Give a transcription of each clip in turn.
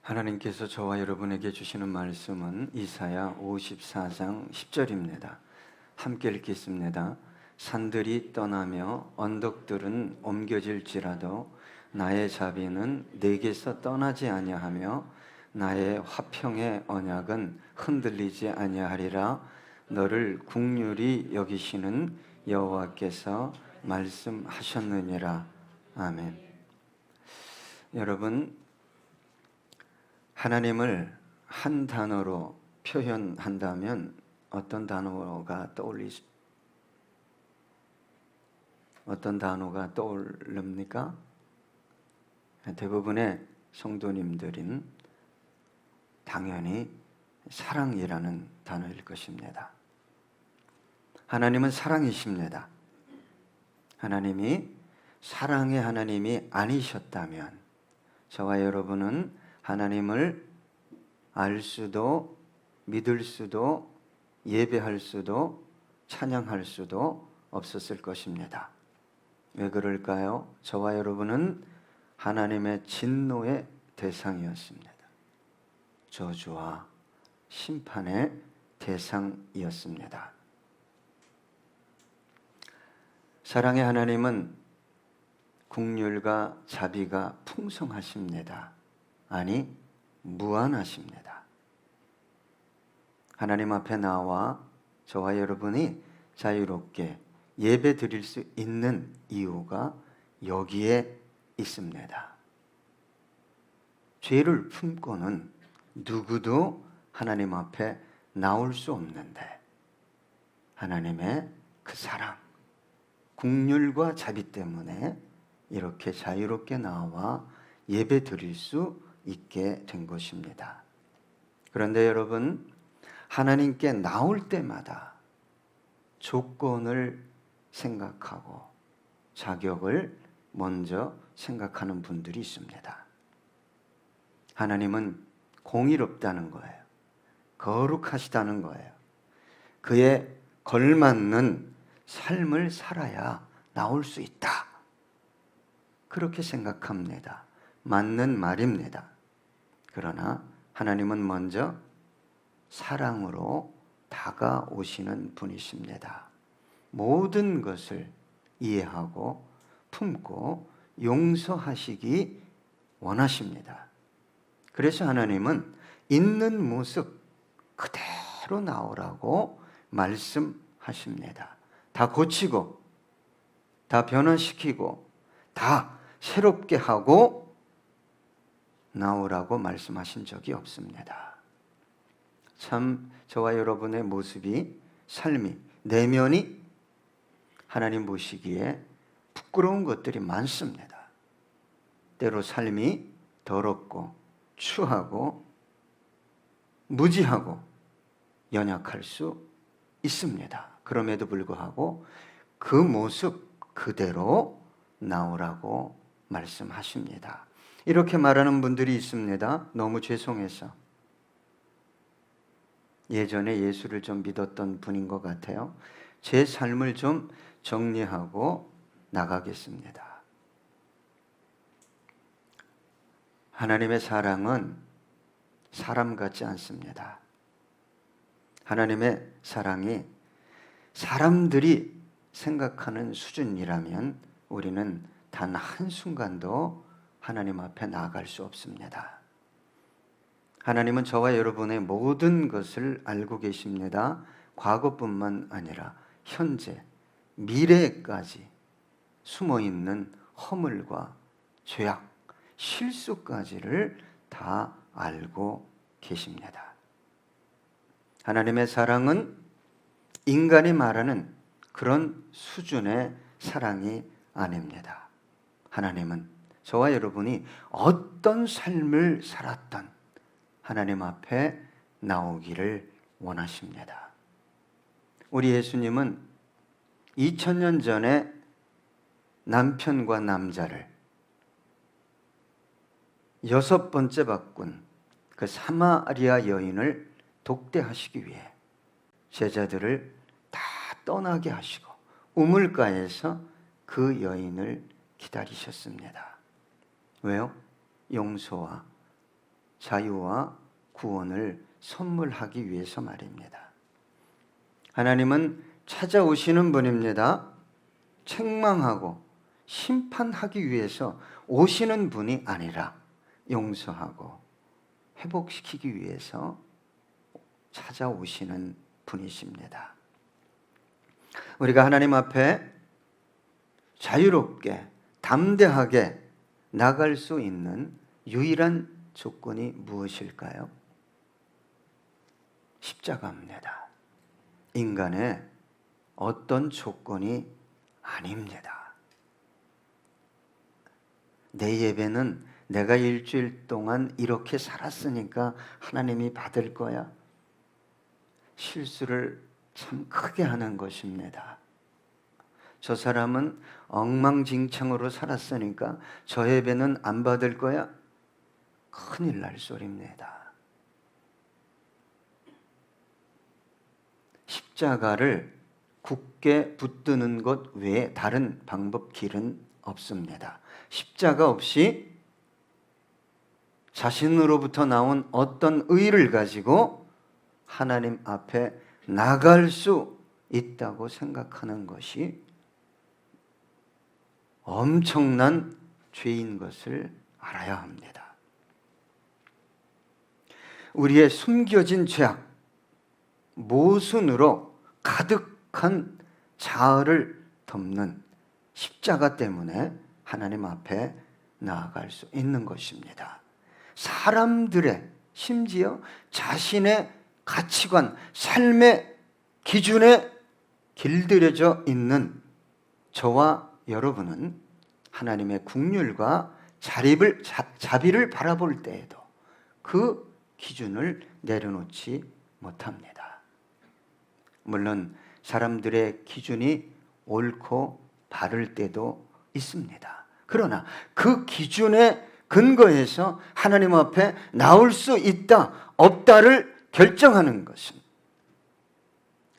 하나님께서 저와 여러분에게 주시는 말씀은 이사야 54장 10절입니다. 함께 읽겠습니다. 산들이 떠나며 언덕들은 옮겨질지라도 나의 자비는 내게서 떠나지 아니하며 나의 화평의 언약은 흔들리지 아니하리라. 너를 긍휼히 여기시는 여호와께서 말씀하셨느니라. 아멘. 여러분, 하나님을 한 단어로 표현한다면 어떤 단어가 떠오릅니까? 대부분의 성도님들은 당연히 사랑이라는 단어일 것입니다. 하나님은 사랑이십니다. 하나님이 사랑의 하나님이 아니셨다면 저와 여러분은 하나님을 알 수도 믿을 수도 예배할 수도 찬양할 수도 없었을 것입니다. 왜 그럴까요? 저와 여러분은 하나님의 진노의 대상이었습니다. 저주와 심판의 대상이었습니다. 사랑의 하나님은 긍휼과 자비가 풍성하십니다. 아니, 무한하십니다. 하나님 앞에 나와 저와 여러분이 자유롭게 예배 드릴 수 있는 이유가 여기에 있습니다. 죄를 품고는 누구도 하나님 앞에 나올 수 없는데 하나님의 그 사랑, 긍휼과 자비 때문에 이렇게 자유롭게 나와 예배 드릴 수 있게 된 것입니다. 그런데 여러분, 하나님께 나올 때마다 조건을 생각하고 자격을 먼저 생각하는 분들이 있습니다. 하나님은 공의롭다는 거예요. 거룩하시다는 거예요. 그에 걸맞는 삶을 살아야 나올 수 있다. 그렇게 생각합니다. 맞는 말입니다. 그러나 하나님은 먼저 사랑으로 다가오시는 분이십니다. 모든 것을 이해하고 품고 용서하시기 원하십니다. 그래서 하나님은 있는 모습 그대로 나오라고 말씀하십니다. 다 고치고 다 변화시키고 다 새롭게 하고 나오라고 말씀하신 적이 없습니다. 참 저와 여러분의 모습이, 삶이, 내면이 하나님 보시기에 부끄러운 것들이 많습니다. 때로 삶이 더럽고 추하고 무지하고 연약할 수 있습니다. 그럼에도 불구하고 그 모습 그대로 나오라고 말씀하십니다. 이렇게 말하는 분들이 있습니다. 너무 죄송해서. 예전에 예수를 좀 믿었던 분인 것 같아요. 제 삶을 좀 정리하고 나가겠습니다. 하나님의 사랑은 사람 같지 않습니다. 하나님의 사랑이 사람들이 생각하는 수준이라면 우리는 단 한순간도 하나님 앞에 나아갈 수 없습니다. 하나님은 저와 여러분의 모든 것을 알고 계십니다. 과거뿐만 아니라 현재, 미래까지 숨어있는 허물과 죄악, 실수까지를 다 알고 계십니다. 하나님의 사랑은 인간이 말하는 그런 수준의 사랑이 아닙니다. 하나님은 저와 여러분이 어떤 삶을 살았던 하나님 앞에 나오기를 원하십니다. 우리 예수님은 2000년 전에 남편과 남자를 6번째 바꾼 그 사마리아 여인을 독대하시기 위해 제자들을 다 떠나게 하시고 우물가에서 그 여인을 기다리셨습니다. 왜요? 용서와 자유와 구원을 선물하기 위해서 말입니다. 하나님은 찾아오시는 분입니다. 책망하고 심판하기 위해서 오시는 분이 아니라 용서하고 회복시키기 위해서 찾아오시는 분이십니다. 우리가 하나님 앞에 자유롭게 담대하게 나갈 수 있는 유일한 조건이 무엇일까요? 십자가입니다. 인간의 어떤 조건이 아닙니다. 내 예배는 내가 일주일 동안 이렇게 살았으니까 하나님이 받을 거야. 실수를 참 크게 하는 것입니다. 저 사람은 엉망진창으로 살았으니까 저 예배는 안 받을 거야. 큰일 날 소리입니다. 십자가를 굳게 붙드는 것 외에 다른 방법 길은 없습니다. 십자가 없이 자신으로부터 나온 어떤 의를 가지고 하나님 앞에 나갈 수 있다고 생각하는 것이 엄청난 죄인 것을 알아야 합니다. 우리의 숨겨진 죄악, 모순으로 가득한 자아를 덮는 십자가 때문에 하나님 앞에 나아갈 수 있는 것입니다. 사람들의, 심지어 자신의 가치관, 삶의 기준에 길들여져 있는 저와 여러분은 하나님의 긍휼과 자비를 바라볼 때에도 그 기준을 내려놓지 못합니다. 물론 사람들의 기준이 옳고 바를 때도 있습니다. 그러나 그 기준에 근거해서 하나님 앞에 나올 수 있다, 없다를 결정하는 것은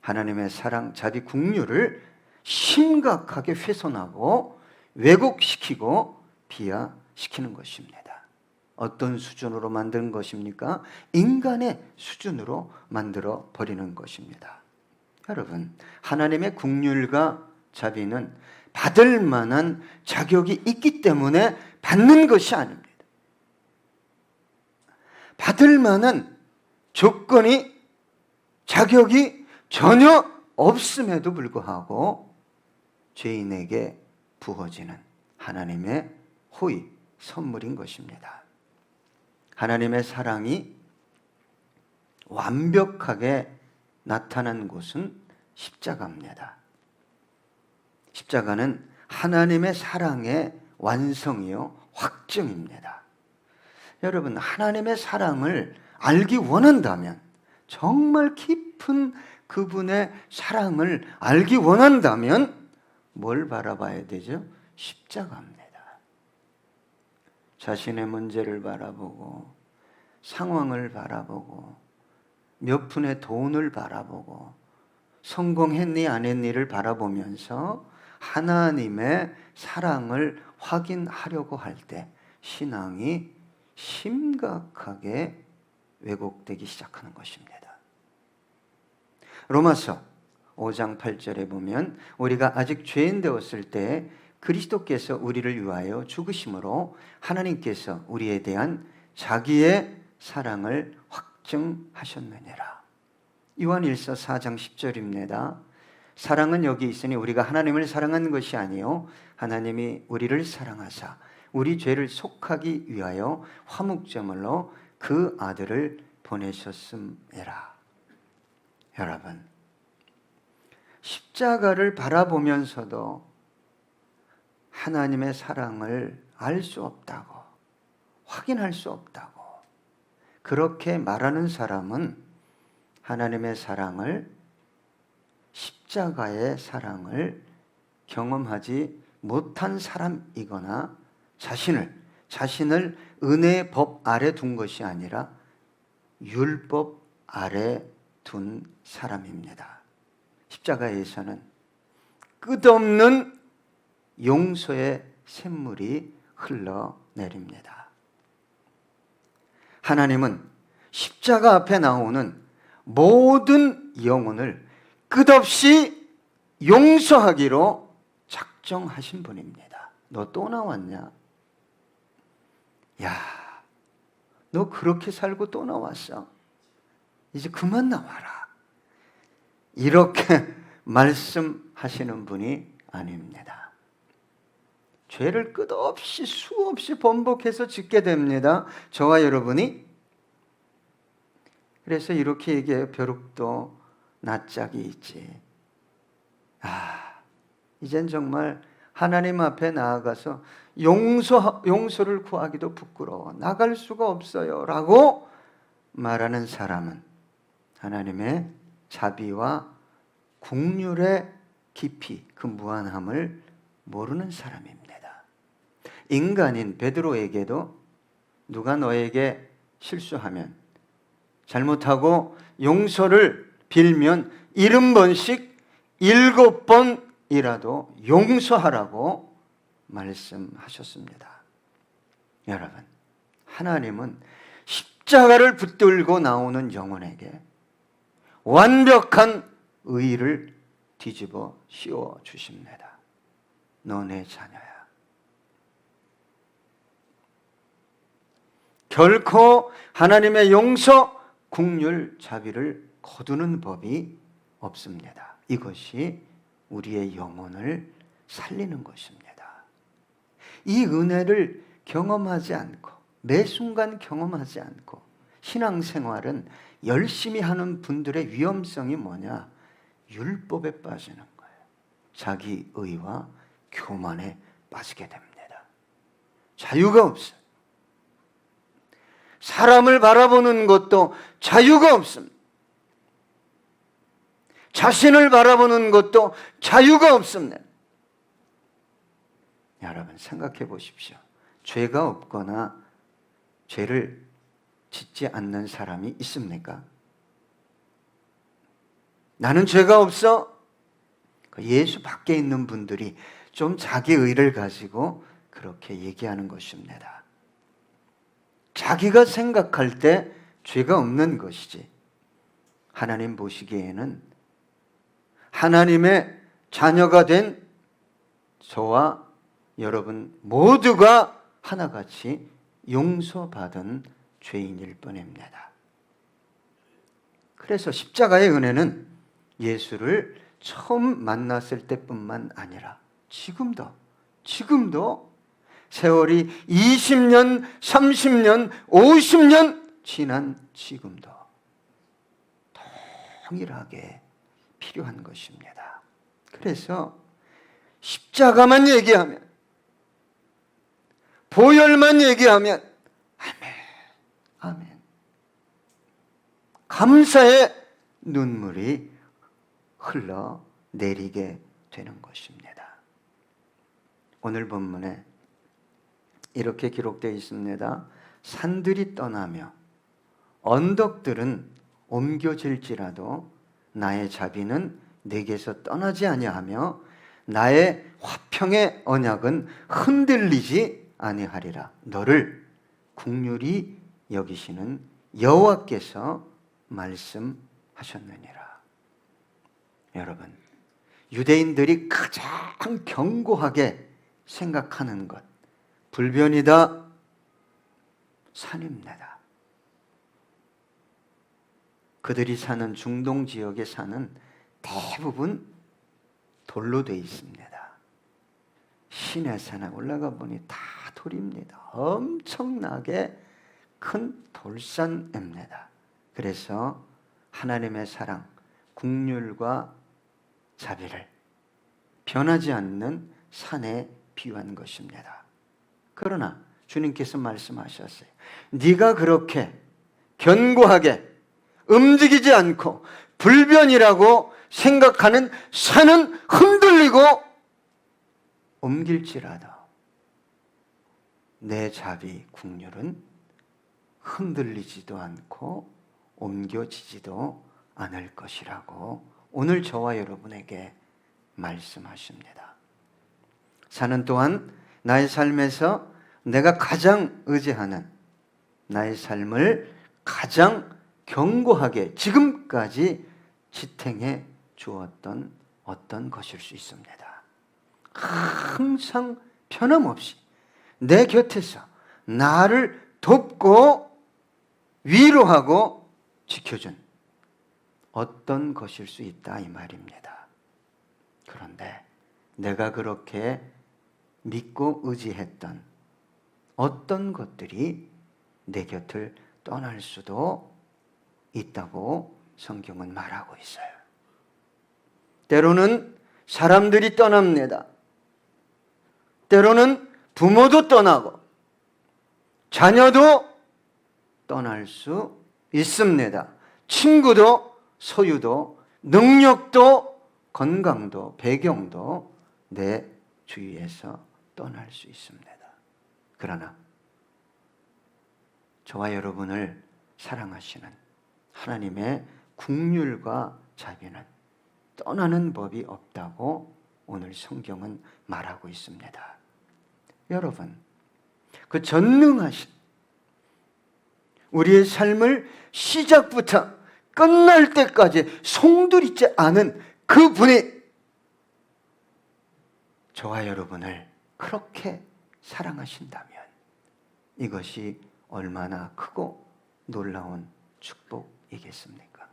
하나님의 사랑, 자비, 긍휼을 심각하게 훼손하고 왜곡시키고 비하시키는 것입니다. 어떤 수준으로 만드는 것입니까? 인간의 수준으로 만들어 버리는 것입니다. 여러분, 하나님의 긍휼과 자비는 받을 만한 자격이 있기 때문에 받는 것이 아닙니다. 받을 만한 조건이, 자격이 전혀 없음에도 불구하고 죄인에게 부어지는 하나님의 호의, 선물인 것입니다. 하나님의 사랑이 완벽하게 나타난 곳은 십자가입니다. 십자가는 하나님의 사랑의 완성이요, 확증입니다. 여러분, 하나님의 사랑을 알기 원한다면, 정말 깊은 그분의 사랑을 알기 원한다면 뭘 바라봐야 되죠? 십자가입니다. 자신의 문제를 바라보고, 상황을 바라보고, 몇 푼의 돈을 바라보고, 성공했니 안 했니를 바라보면서 하나님의 사랑을 확인하려고 할 때 신앙이 심각하게 왜곡되기 시작하는 것입니다. 로마서 5장 8절에 보면 우리가 아직 죄인 되었을 때 그리스도께서 우리를 위하여 죽으심으로 하나님께서 우리에 대한 자기의 사랑을 확증하셨느니라. 요한일서 4장 10절입니다. 사랑은 여기 있으니 우리가 하나님을 사랑한 것이 아니요 하나님이 우리를 사랑하사 우리 죄를 속하기 위하여 화목제물로 그 아들을 보내셨음이라. 여러분, 십자가를 바라보면서도 하나님의 사랑을 알 수 없다고, 확인할 수 없다고 그렇게 말하는 사람은 하나님의 사랑을, 십자가의 사랑을 경험하지 못한 사람이거나 자신을 은혜의 법 아래 둔 것이 아니라 율법 아래 둔 사람입니다. 십자가에서는 끝없는 용서의 샘물이 흘러내립니다. 하나님은 십자가 앞에 나오는 모든 영혼을 끝없이 용서하기로 작정하신 분입니다. 너 또 나왔냐? 야, 너 그렇게 살고 또 나왔어? 이제 그만 나와라. 이렇게 말씀하시는 분이 아닙니다. 죄를 끝없이 수없이 번복해서 짓게 됩니다. 저와 여러분이. 그래서 이렇게 얘기해요. 벼룩도 낯짝이 있지. 이젠 정말 하나님 앞에 나아가서 용서를 구하기도 부끄러워. 나갈 수가 없어요. 라고 말하는 사람은 하나님의 자비와 긍휼의 깊이, 그 무한함을 모르는 사람입니다. 인간인 베드로에게도 누가 너에게 실수하면, 잘못하고 용서를 빌면 70번씩 7번이라도 용서하라고 말씀하셨습니다. 여러분, 하나님은 십자가를 붙들고 나오는 영혼에게 완벽한 의의를 뒤집어 씌워 주십니다. 너 내 자녀야. 결코 하나님의 용서, 긍휼, 자비를 거두는 법이 없습니다. 이것이 우리의 영혼을 살리는 것입니다. 이 은혜를 경험하지 않고, 매 순간 경험하지 않고 신앙생활은 열심히 하는 분들의 위험성이 뭐냐? 율법에 빠지는 거예요. 자기 의와 교만에 빠지게 됩니다. 자유가 없어요. 사람을 바라보는 것도 자유가 없습니다. 자신을 바라보는 것도 자유가 없습니다. 여러분, 생각해 보십시오. 죄가 없거나 죄를 짓지 않는 사람이 있습니까? 나는 죄가 없어. 예수 밖에 있는 분들이 좀 자기 의를 가지고 그렇게 얘기하는 것입니다. 자기가 생각할 때 죄가 없는 것이지, 하나님 보시기에는 하나님의 자녀가 된 저와 여러분 모두가 하나같이 용서받은 죄인일 뿐입니다. 그래서 십자가의 은혜는 예수를 처음 만났을 때뿐만 아니라 지금도 세월이 20년, 30년, 50년 지난 지금도 동일하게 필요한 것입니다. 그래서 십자가만 얘기하면, 보혈만 얘기하면 아멘, 아멘, 감사의 눈물이 흘러내리게 되는 것입니다. 오늘 본문에 이렇게 기록되어 있습니다. 산들이 떠나며 언덕들은 옮겨질지라도 나의 자비는 내게서 떠나지 아니하며 나의 화평의 언약은 흔들리지 아니하리라. 너를 긍휼히 여기시는 여호와께서 말씀하셨느니라. 여러분, 유대인들이 가장 견고하게 생각하는 것, 불변이다, 산입니다. 그들이 사는 중동 지역의 산은 대부분 돌로 되어 있습니다. 시내산에 올라가 보니 다 돌입니다. 엄청나게 큰 돌산입니다. 그래서 하나님의 사랑, 긍휼과 자비를 변하지 않는 산에 비유한 것입니다. 그러나 주님께서 말씀하셨어요. 네가 그렇게 견고하게 움직이지 않고 불변이라고 생각하는 산은 흔들리고 옮길지라도 내 자비, 긍휼은 흔들리지도 않고 옮겨지지도 않을 것이라고 오늘 저와 여러분에게 말씀하십니다. 산은 또한 나의 삶에서 내가 가장 의지하는 나의 삶을 가장 견고하게 지금까지 지탱해 주었던 어떤 것일 수 있습니다. 항상 변함없이 내 곁에서 나를 돕고 위로하고 지켜준 어떤 것일 수 있다, 이 말입니다. 그런데 내가 그렇게 믿고 의지했던 어떤 것들이 내 곁을 떠날 수도 있다고 성경은 말하고 있어요. 때로는 사람들이 떠납니다. 때로는 부모도 떠나고 자녀도 떠날 수 있습니다. 친구도 소유도 능력도 건강도 배경도 내 주위에서 떠날 수 있습니다. 그러나 저와 여러분을 사랑하시는 하나님의 긍휼과 자비는 떠나는 법이 없다고 오늘 성경은 말하고 있습니다. 여러분, 그 전능하신 우리의 삶을 시작부터 끝날 때까지 송두리째 아는 그 분이 저와 여러분을 그렇게 사랑하신다면 이것이 얼마나 크고 놀라운 축복이겠습니까?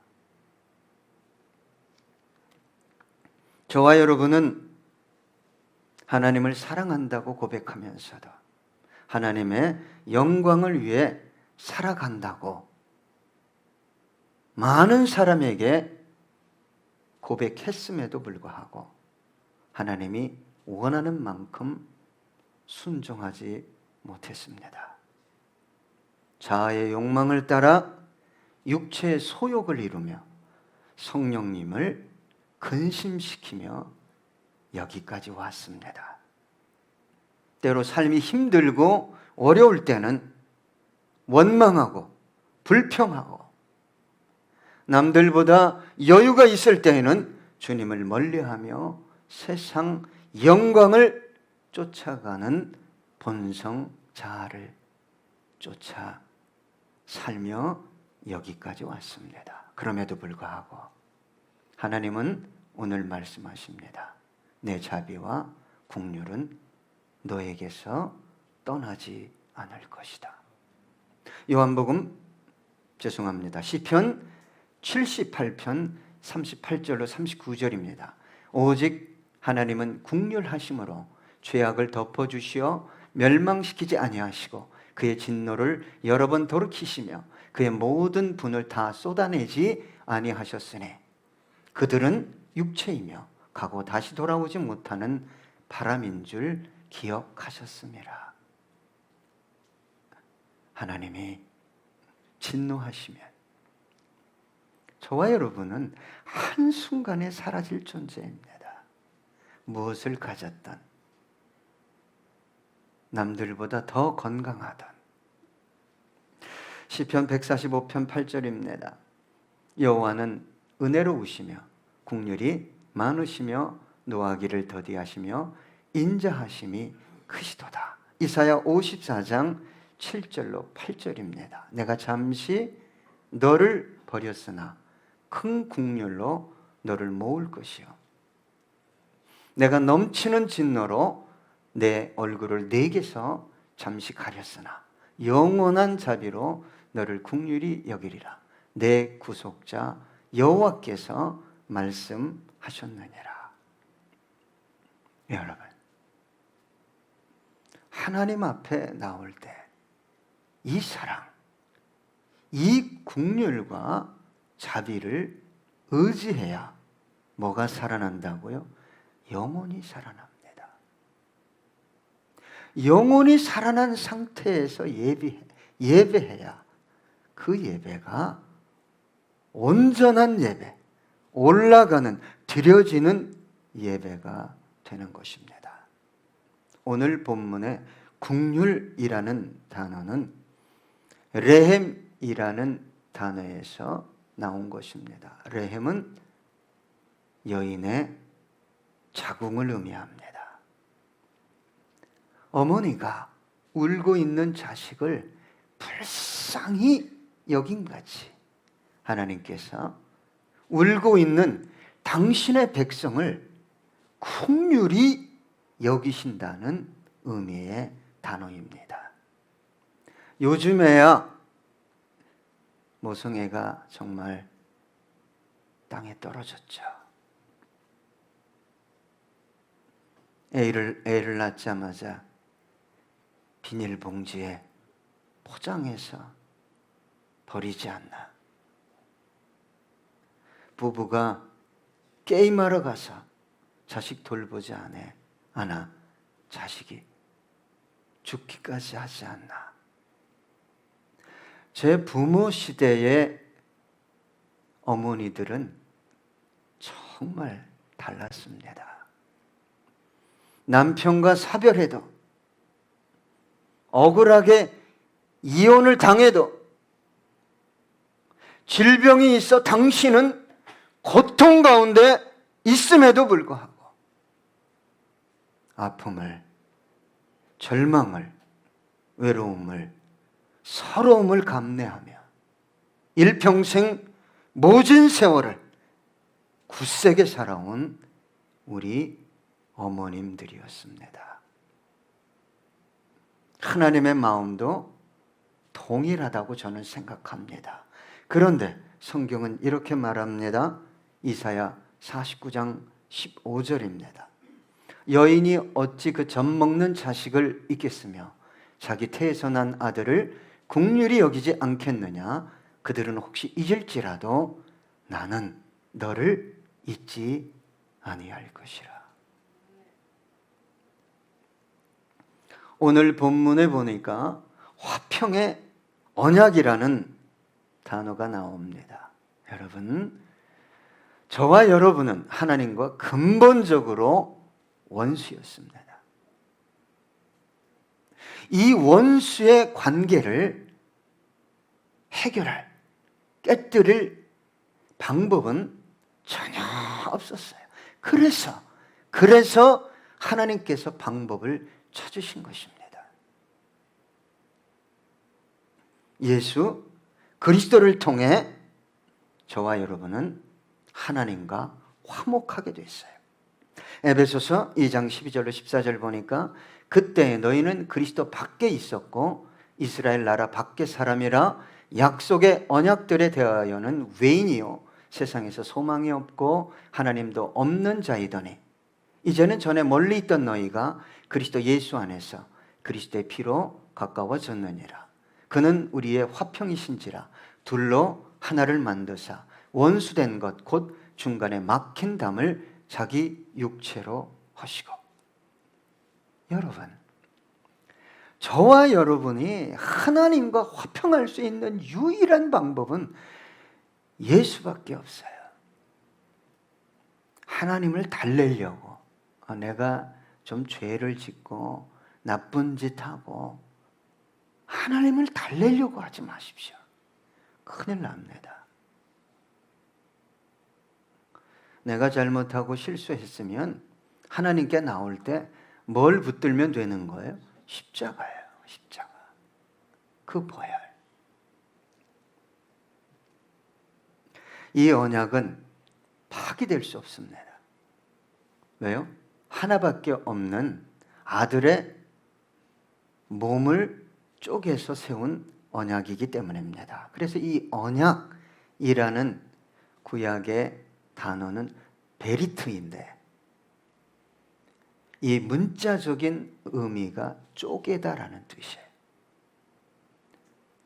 저와 여러분은 하나님을 사랑한다고 고백하면서도 하나님의 영광을 위해 살아간다고 많은 사람에게 고백했음에도 불구하고 하나님이 원하는 만큼 순종하지 못했습니다. 자아의 욕망을 따라 육체의 소욕을 이루며 성령님을 근심시키며 여기까지 왔습니다. 때로 삶이 힘들고 어려울 때는 원망하고 불평하고 남들보다 여유가 있을 때에는 주님을 멀리하며 세상 영광을 쫓아가는 본성 자아를 쫓아 살며 여기까지 왔습니다. 그럼에도 불구하고 하나님은 오늘 말씀하십니다. 내 자비와 긍휼은 너에게서 떠나지 않을 것이다. 시편 78편 38절로 39절입니다. 오직 하나님은 긍휼하심으로 죄악을 덮어주시어 멸망시키지 아니하시고 그의 진노를 여러 번 돌이키시며 그의 모든 분을 다 쏟아내지 아니하셨으니 그들은 육체이며 가고 다시 돌아오지 못하는 바람인 줄 기억하셨음이라. 하나님이 진노하시면 저와 여러분은 한순간에 사라질 존재입니다. 무엇을 가졌던 남들보다 더 건강하던 시편 145편 8절입니다. 여호와는 은혜로우시며 긍휼이 많으시며 노하기를 더디하시며 인자하심이 크시도다. 이사야 54장 7절로 8절입니다. 내가 잠시 너를 버렸으나 큰 긍휼로 너를 모을 것이요 내가 넘치는 진노로 내 얼굴을 내게서 잠시 가렸으나 영원한 자비로 너를 긍휼히 여기리라. 내 구속자 여호와께서 말씀하셨느니라. 여러분, 하나님 앞에 나올 때 이 사랑, 이 긍휼과 자비를 의지해야 뭐가 살아난다고요? 영혼이 살아납니다. 영혼이 살아난 상태에서 예배해야 그 예배가 온전한 예배, 올라가는, 드려지는 예배가 되는 것입니다. 오늘 본문의 긍휼이라는 단어는 레헴이라는 단어에서 나온 것입니다. 레헴은 여인의 자궁을 의미합니다. 어머니가 울고 있는 자식을 불쌍히 여긴 같이 하나님께서 울고 있는 당신의 백성을 긍휼히 여기신다는 의미의 단어입니다. 요즘에야 모성애가 정말 땅에 떨어졌죠. 애를 낳자마자 비닐봉지에 포장해서 버리지 않나. 부부가 게임하러 가서 자식 돌보지 않아 자식이 죽기까지 하지 않나. 제 부모 시대의 어머니들은 정말 달랐습니다. 남편과 사별해도, 억울하게 이혼을 당해도, 질병이 있어 당신은 고통 가운데 있음에도 불구하고 아픔을, 절망을, 외로움을, 서러움을 감내하며 일평생 모진 세월을 굳세게 살아온 우리 어머님들이었습니다. 하나님의 마음도 동일하다고 저는 생각합니다. 그런데 성경은 이렇게 말합니다. 이사야 49장 15절입니다. 여인이 어찌 그 젖 먹는 자식을 잊겠으며 자기 태에서 난 아들을 긍휼히 여기지 않겠느냐. 그들은 혹시 잊을지라도 나는 너를 잊지 아니할 것이라. 오늘 본문에 보니까 화평의 언약이라는 단어가 나옵니다. 여러분, 저와 여러분은 하나님과 근본적으로 원수였습니다. 이 원수의 관계를 해결할, 깨뜨릴 방법은 전혀 없었어요. 그래서 하나님께서 방법을 찾으신 것입니다. 예수 그리스도를 통해 저와 여러분은 하나님과 화목하게 됐어요. 에베소서 2장 12절로 14절 보니까 그때 너희는 그리스도 밖에 있었고 이스라엘 나라 밖의 사람이라 약속의 언약들에 대하여는 외인이요 세상에서 소망이 없고 하나님도 없는 자이더니 이제는 전에 멀리 있던 너희가 그리스도 예수 안에서 그리스도의 피로 가까워졌느니라. 그는 우리의 화평이신지라 둘로 하나를 만드사 원수된 것 곧 중간에 막힌 담을 자기 육체로 하시고. 여러분, 저와 여러분이 하나님과 화평할 수 있는 유일한 방법은 예수밖에 없어요. 하나님을 달래려고 내가 좀 죄를 짓고 나쁜 짓 하고 하나님을 달래려고 하지 마십시오. 큰일 납니다. 내가 잘못하고 실수했으면 하나님께 나올 때 뭘 붙들면 되는 거예요? 십자가예요. 십자가. 그 보혈. 이 언약은 파기될 수 없습니다. 왜요? 하나밖에 없는 아들의 몸을 쪼개서 세운 언약이기 때문입니다. 그래서 이 언약이라는 구약의 단어는 베리트인데 이 문자적인 의미가 쪼개다라는 뜻이에요.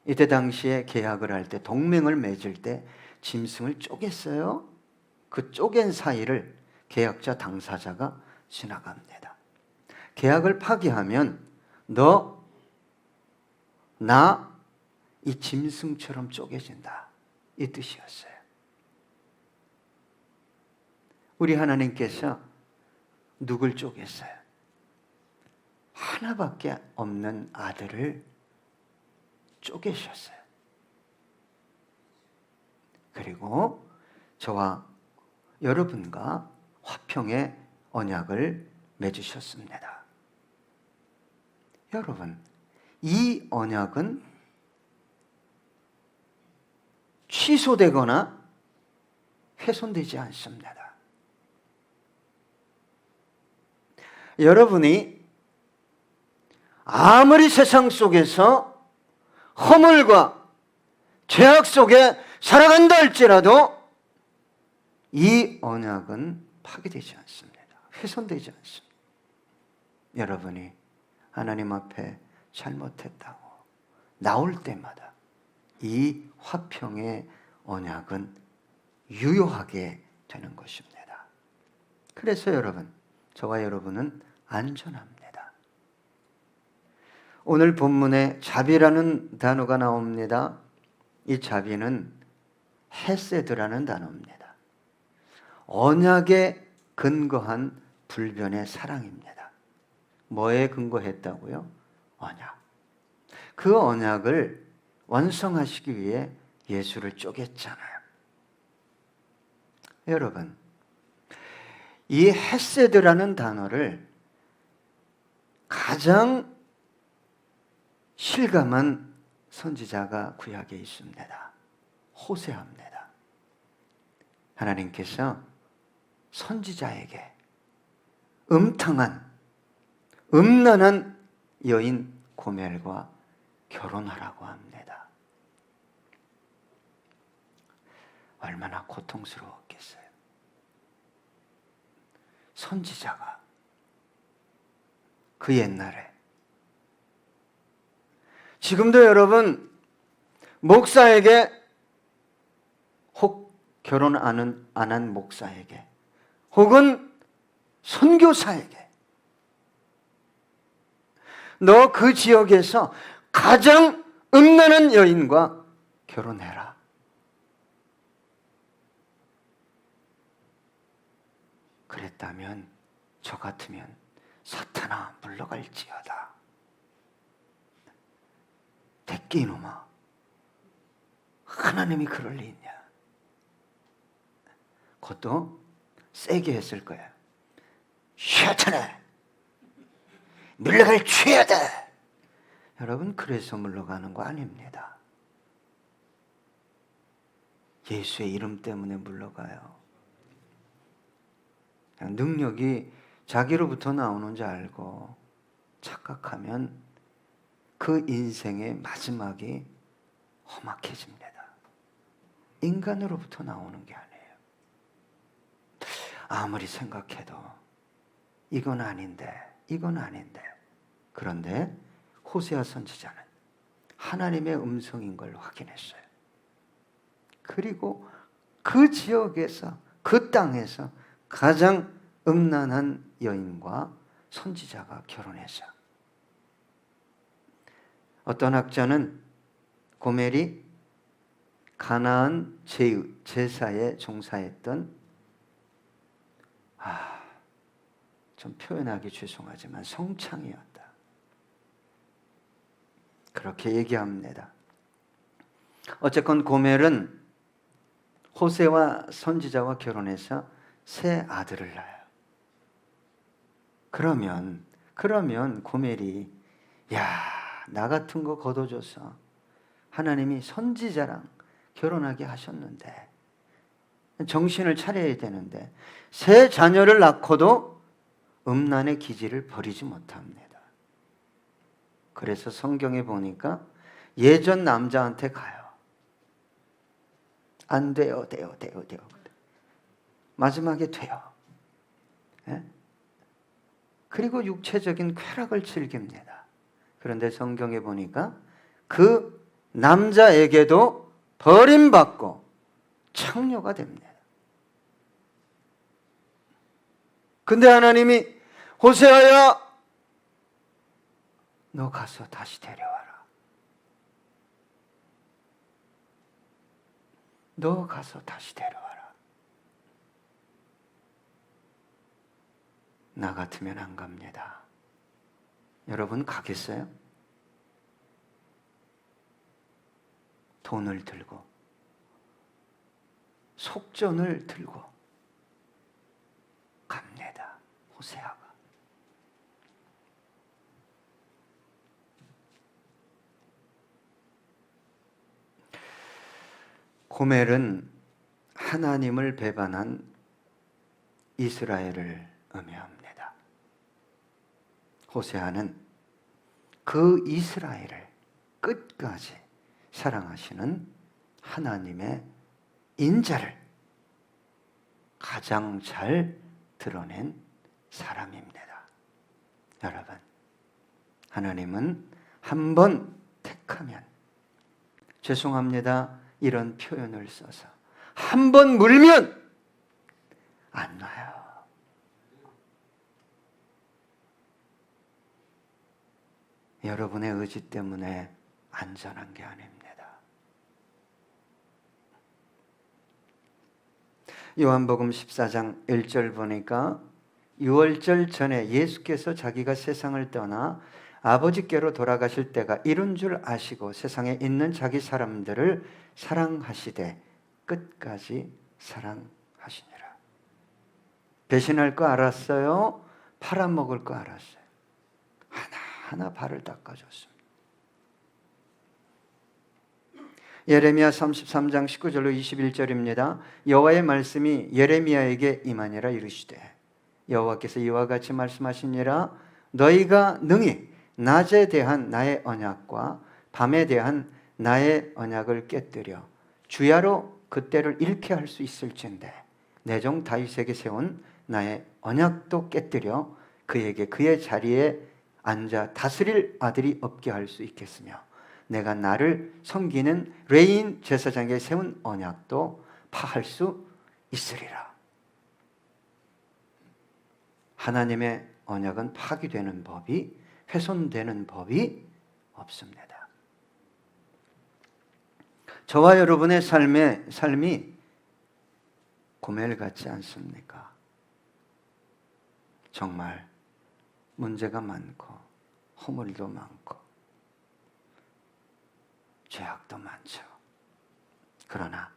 이때 당시에 계약을 할 때 동맹을 맺을 때 짐승을 쪼갰어요. 그 쪼갠 사이를 계약자 당사자가 지나갑니다. 계약을 파기하면 너, 나 이 짐승처럼 쪼개진다. 이 뜻이었어요. 우리 하나님께서 누굴 쪼갰어요? 하나밖에 없는 아들을 쪼개셨어요. 그리고 저와 여러분과 화평의 언약을 맺으셨습니다. 여러분, 이 언약은 취소되거나 훼손되지 않습니다. 여러분이 아무리 세상 속에서 허물과 죄악 속에 살아간다 할지라도 이 언약은 파괴되지 않습니다. 훼손되지 않습니다. 여러분이 하나님 앞에 잘못했다고 나올 때마다 이 화평의 언약은 유효하게 되는 것입니다. 그래서 여러분, 저와 여러분은 안전합니다. 오늘 본문에 자비라는 단어가 나옵니다. 이 자비는 헤세드라는 단어입니다. 언약에 근거한 불변의 사랑입니다. 뭐에 근거했다고요? 언약. 그 언약을 완성하시기 위해 예수를 쪼갰잖아요. 여러분, 이 헤세드라는 단어를 가장 실감한 선지자가 구약에 있습니다. 호세아입니다. 하나님께서 선지자에게 음란한 여인 고멜과 결혼하라고 합니다. 얼마나 고통스러웠겠어요. 선지자가 그 옛날에, 지금도 여러분 목사에게, 혹 결혼 안 한 목사에게, 혹은 선교사에게, 너 그 지역에서 가장 음란한 여인과 결혼해라. 그랬다면 저 같으면 사탄아 물러갈지어다. 대끼 이놈아, 하나님이 그럴 리 있냐. 그것도 세게 했을 거야. 사탄아 물러갈지어다. 여러분, 그래서 물러가는 거 아닙니다. 예수의 이름 때문에 물러가요. 능력이 자기로부터 나오는 줄 알고 착각하면 그 인생의 마지막이 험악해집니다. 인간으로부터 나오는 게 아니에요. 아무리 생각해도 이건 아닌데. 그런데 호세아 선지자는 하나님의 음성인 걸 확인했어요. 그리고 그 지역에서, 그 땅에서 가장 음란한 여인과 선지자가 결혼했어요. 어떤 학자는 고멜이 가나안 제사에 종사했던, 좀 표현하기 죄송하지만 성창이었다. 그렇게 얘기합니다. 어쨌건 고멜은 호세와 선지자와 결혼해서 세 아들을 낳아요. 그러면 고멜이, 나 같은 거 거둬줘서 하나님이 선지자랑 결혼하게 하셨는데 정신을 차려야 되는데 세 자녀를 낳고도 음란의 기질을 버리지 못합니다. 그래서 성경에 보니까 예전 남자한테 가요. 안 돼요. 마지막에 돼요. 예? 그리고 육체적인 쾌락을 즐깁니다. 그런데 성경에 보니까 그 남자에게도 버림받고 창녀가 됩니다. 근데 하나님이 호세아야, 너 가서 다시 데려와라. 너 가서 다시 데려와라. 나 같으면 안 갑니다. 여러분 가겠어요? 돈을 들고, 속전을 들고 갑니다. 호세아가. 고멜은 하나님을 배반한 이스라엘을 의미합니다. 호세아는 그 이스라엘을 끝까지 사랑하시는 하나님의 인자를 가장 잘 드러낸 사람입니다. 여러분, 하나님은 한 번 택하면, 죄송합니다, 이런 표현을 써서 한 번 물면 안 놔요. 여러분의 의지 때문에 안전한 게 아닙니다. 요한복음 14장 1절 보니까 유월절 전에 예수께서 자기가 세상을 떠나 아버지께로 돌아가실 때가 이른 줄 아시고 세상에 있는 자기 사람들을 사랑하시되 끝까지 사랑하시니라. 배신할 거 알았어요. 팔아먹을 거 알았어요. 하나하나 발을 닦아줬습니다. 예레미야 33장 19절로 21절입니다. 여호와의 말씀이 예레미야에게 임하니라. 이르시되 여호와께서 이와 같이 말씀하시니라. 너희가 능히 낮에 대한 나의 언약과 밤에 대한 나의 언약을 깨뜨려 주야로 그때를 잃게 할 수 있을진데 내 종 다윗에게 세운 나의 언약도 깨뜨려 그에게 그의 자리에 앉아 다스릴 아들이 없게 할 수 있겠으며 내가 나를 섬기는 레인 제사장에게 세운 언약도 파할 수 있으리라. 하나님의 언약은 파기되는 법이, 훼손되는 법이 없습니다. 저와 여러분의 삶이 고멜 같지 않습니까? 정말 문제가 많고 허물도 많고 죄악도 많죠. 그러나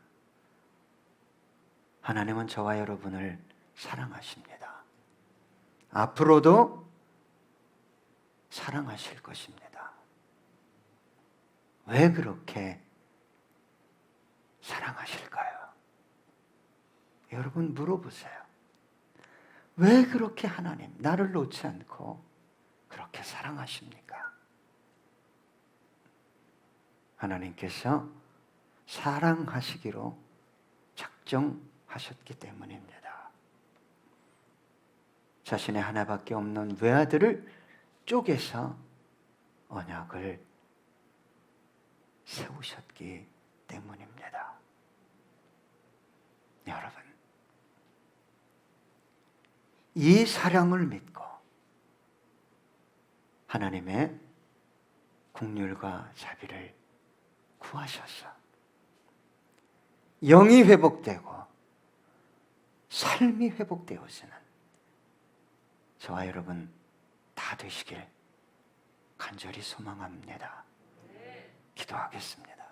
하나님은 저와 여러분을 사랑하십니다. 앞으로도 사랑하실 것입니다. 왜 그렇게 사랑하실까요? 여러분 물어보세요. 왜 그렇게 하나님 나를 놓지 않고 그렇게 사랑하십니까? 하나님께서 사랑하시기로 작정하셨기 때문입니다. 자신의 하나밖에 없는 외아들을 쪼개서 언약을 세우셨기 때문입니다. 여러분, 이 사랑을 믿고 하나님의 긍휼과 자비를 구하셔서 영이 회복되고 삶이 회복되어지는 저와 여러분 다 되시길 간절히 소망합니다. 기도하겠습니다.